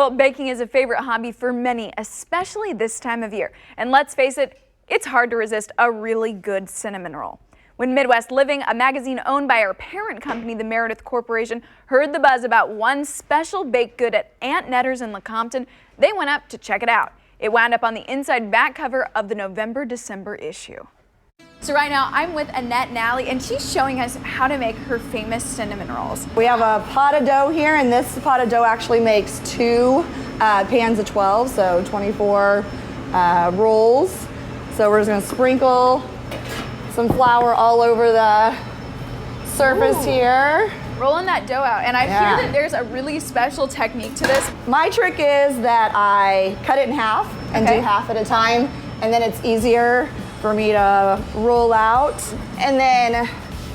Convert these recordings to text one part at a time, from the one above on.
Well, baking is a favorite hobby for many, especially this time of year. And let's face it, it's hard to resist a really good cinnamon roll. When Midwest Living, a magazine owned by our parent company, the Meredith Corporation, heard the buzz about one special baked good at Aunt Netter's in Lecompton, they went up to check it out. It wound up on the inside back cover of the November-December issue. So right now I'm with Annette Nally, and she's showing us how to make her famous cinnamon rolls. We have a pot of dough here, and this pot of dough actually makes 2 pans of 12, so 24 rolls. So we're just gonna sprinkle some flour all over the surface here. Rolling that dough out, and I hear that there's a really special technique to this. My trick is that I cut it in half and do half at a time, and then it's easier for me to roll out. And then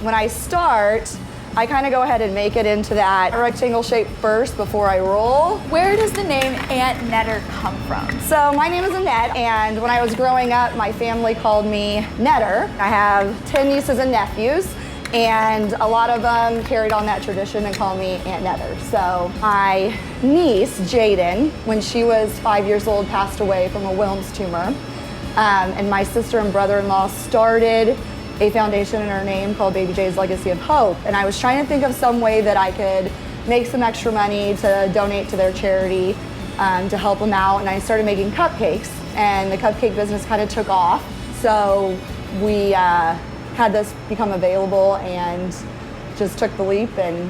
when I start, I kind of go ahead and make it into that rectangle shape first before I roll. Where does the name Aunt Netter come from? So my name is Annette, and when I was growing up, my family called me Netter. I have 10 nieces and nephews, and a lot of them carried on that tradition and call me Aunt Netter. So my niece, Jaden, when she was 5 years old, passed away from a Wilms tumor. And my sister and brother-in-law started a foundation in her name called Baby J's Legacy of Hope. And I was trying to think of some way that I could make some extra money to donate to their charity to help them out. And I started making cupcakes, and the cupcake business kind of took off. So we had this become available and just took the leap, and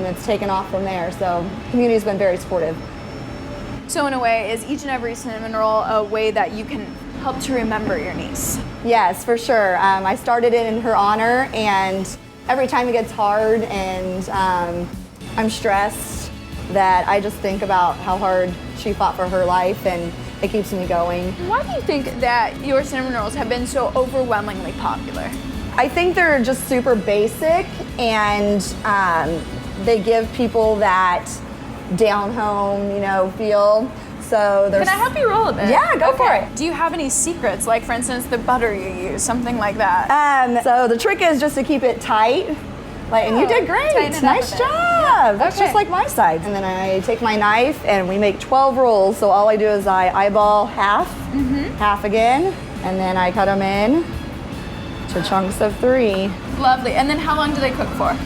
it's taken off from there. So the community's been very supportive. So in a way, is each and every cinnamon roll a way that you can help to remember your niece? Yes, for sure. I started it in her honor, and every time it gets hard and I'm stressed, that I just think about how hard she fought for her life, and it keeps me going. Why do you think that your cinnamon rolls have been so overwhelmingly popular? I think they're just super basic, and they give people that down home, feel. So Can I help you roll a bit? Yeah, go for it. Do you have any secrets, like for instance the butter you use, something like that? So the trick is just to keep it tight. And you did great. Nice job. That's just like my side. And then I take my knife, and we make 12 rolls. So all I do is I eyeball half, half again, and then I cut them in to chunks of 3. Lovely. And then how long do they cook for?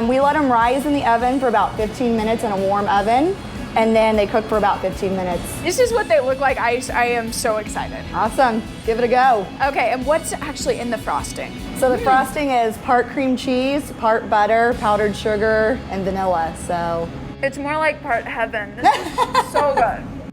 We let them rise in the oven for about 15 minutes in a warm oven, and then they cook for about 15 minutes. This is what they look like. I am so excited. Awesome. Give it a go. Okay, and what's actually in the frosting? So the frosting is part cream cheese, part butter, powdered sugar, and vanilla. So it's more like part heaven. This is so good.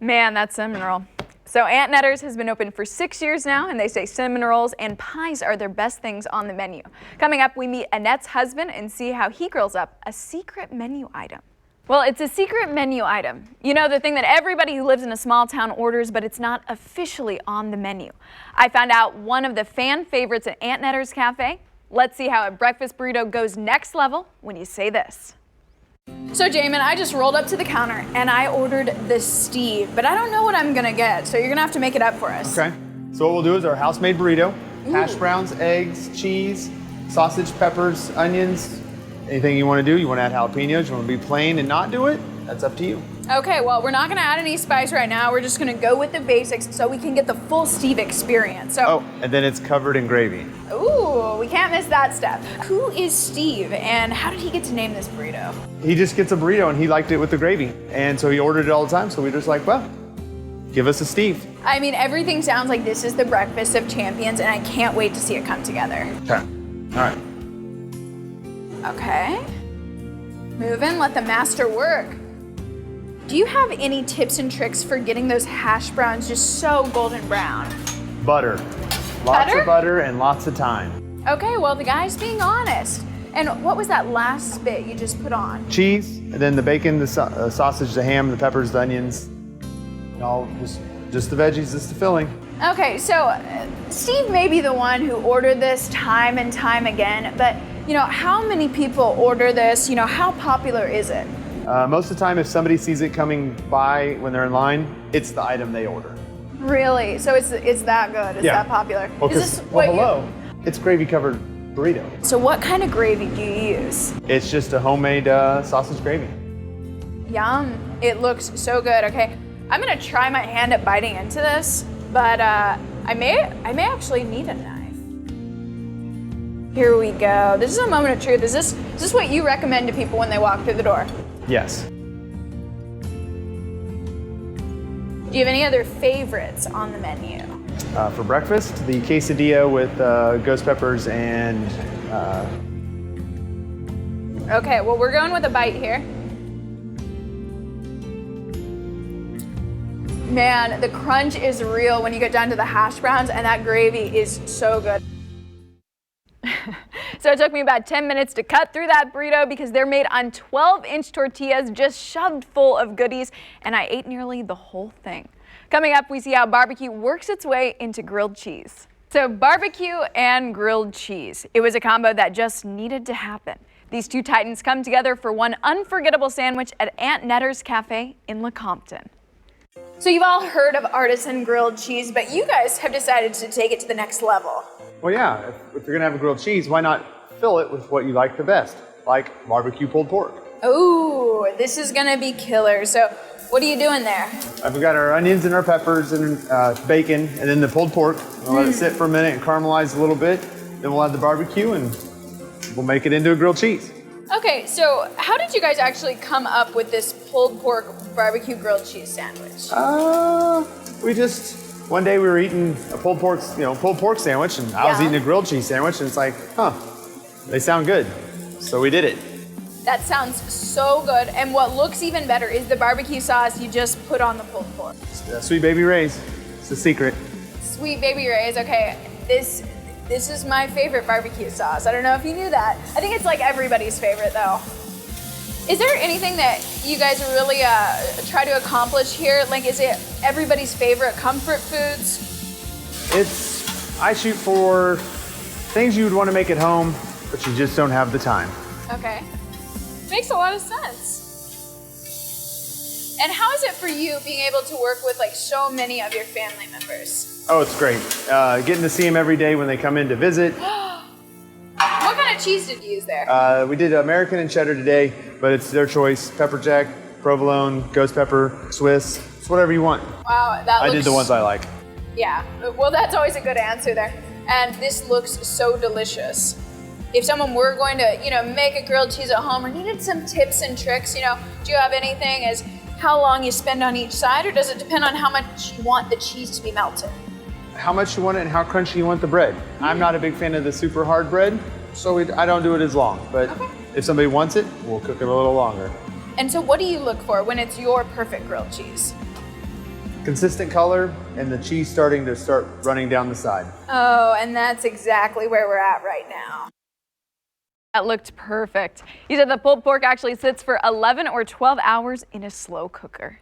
Man, that cinnamon roll. So Aunt Netter's has been open for 6 years now, and they say cinnamon rolls and pies are their best things on the menu. Coming up, we meet Annette's husband and see how he grills up a secret menu item. Well, it's a secret menu item. You know, the thing that everybody who lives in a small town orders, but it's not officially on the menu. I found out one of the fan favorites at Aunt Netter's Cafe. Let's see how a breakfast burrito goes next level when you say this. So Jamin, I just rolled up to the counter and I ordered the Steve, but I don't know what I'm gonna get, so you're gonna have to make it up for us. Okay, so what we'll do is our house-made burrito, hash browns, eggs, cheese, sausage, peppers, onions, anything you want to do. You want to add jalapenos, you want to be plain and not do it, that's up to you. Okay, well, we're not gonna add any spice right now. We're just gonna go with the basics so we can get the full Steve experience. So. Oh, and then it's covered in gravy. Ooh, we can't miss that step. Who is Steve, and how did he get to name this burrito? He just gets a burrito and he liked it with the gravy. And so he ordered it all the time, so we're just like, well, give us a Steve. I mean, everything sounds like this is the breakfast of champions, and I can't wait to see it come together. Okay, all right. Okay. Move in, let the master work. Do you have any tips and tricks for getting those hash browns just so golden brown? Butter. Lots of butter and lots of time. Okay, well, the guy's being honest. And what was that last bit you just put on? Cheese, and then the bacon, the sausage, the ham, the peppers, the onions. All just the veggies, just the filling. Okay, so Steve may be the one who ordered this time and time again, but how many people order this? How popular is it? Most of the time, if somebody sees it coming by when they're in line, it's the item they order. Really? So it's that good? It's that popular? Well, hello. It's gravy covered burrito. So what kind of gravy do you use? It's just a homemade sausage gravy. Yum. It looks so good. Okay, I'm gonna try my hand at biting into this, but I may actually need a knife. Here we go. This is a moment of truth. Is this what you recommend to people when they walk through the door? Yes. Do you have any other favorites on the menu? For breakfast, the quesadilla with ghost peppers and. Okay, well, we're going with a bite here. Man, the crunch is real when you get down to the hash browns, and that gravy is so good. So it took me about 10 minutes to cut through that burrito because they're made on 12-inch tortillas just shoved full of goodies, and I ate nearly the whole thing. Coming up, we see how barbecue works its way into grilled cheese. So barbecue and grilled cheese. It was a combo that just needed to happen. These two titans come together for one unforgettable sandwich at Aunt Netter's Café in Lecompton. So you've all heard of artisan grilled cheese, but you guys have decided to take it to the next level. Well, yeah, if you're gonna have a grilled cheese, why not fill it with what you like the best, like barbecue pulled pork? Ooh, this is gonna be killer. So what are you doing there? We've got our onions and our peppers and bacon, and then the pulled pork. We'll let it sit for a minute and caramelize a little bit. Then we'll add the barbecue and we'll make it into a grilled cheese. Okay, so how did you guys actually come up with this pulled pork barbecue grilled cheese sandwich? One day we were eating a pulled pork sandwich, and I was eating a grilled cheese sandwich, and it's like, they sound good. So we did it. That sounds so good. And what looks even better is the barbecue sauce you just put on the pulled pork. Sweet Baby Ray's. It's a secret. Sweet Baby Ray's. Okay, this is my favorite barbecue sauce. I don't know if you knew that. I think it's like everybody's favorite though. Is there anything that you guys really try to accomplish here? Like, is it everybody's favorite comfort foods? I shoot for things you would want to make at home, but you just don't have the time. Okay. Makes a lot of sense. And how is it for you being able to work with like so many of your family members? Oh, it's great. Getting to see them every day when they come in to visit. What kind of cheese did you use there? We did American and cheddar today, but it's their choice. Pepper jack, provolone, ghost pepper, Swiss. It's whatever you want. Wow, I did the ones I like. Yeah, well, that's always a good answer there. And this looks so delicious. If someone were going to, make a grilled cheese at home or needed some tips and tricks, do you have anything as how long you spend on each side, or does it depend on how much you want the cheese to be melted? How much you want it and how crunchy you want the bread. I'm not a big fan of the super hard bread, so I don't do it as long. But if somebody wants it, we'll cook it a little longer. And so what do you look for when it's your perfect grilled cheese? Consistent color and the cheese starting to running down the side. Oh, and that's exactly where we're at right now. That looked perfect. You said the pulled pork actually sits for 11 or 12 hours in a slow cooker.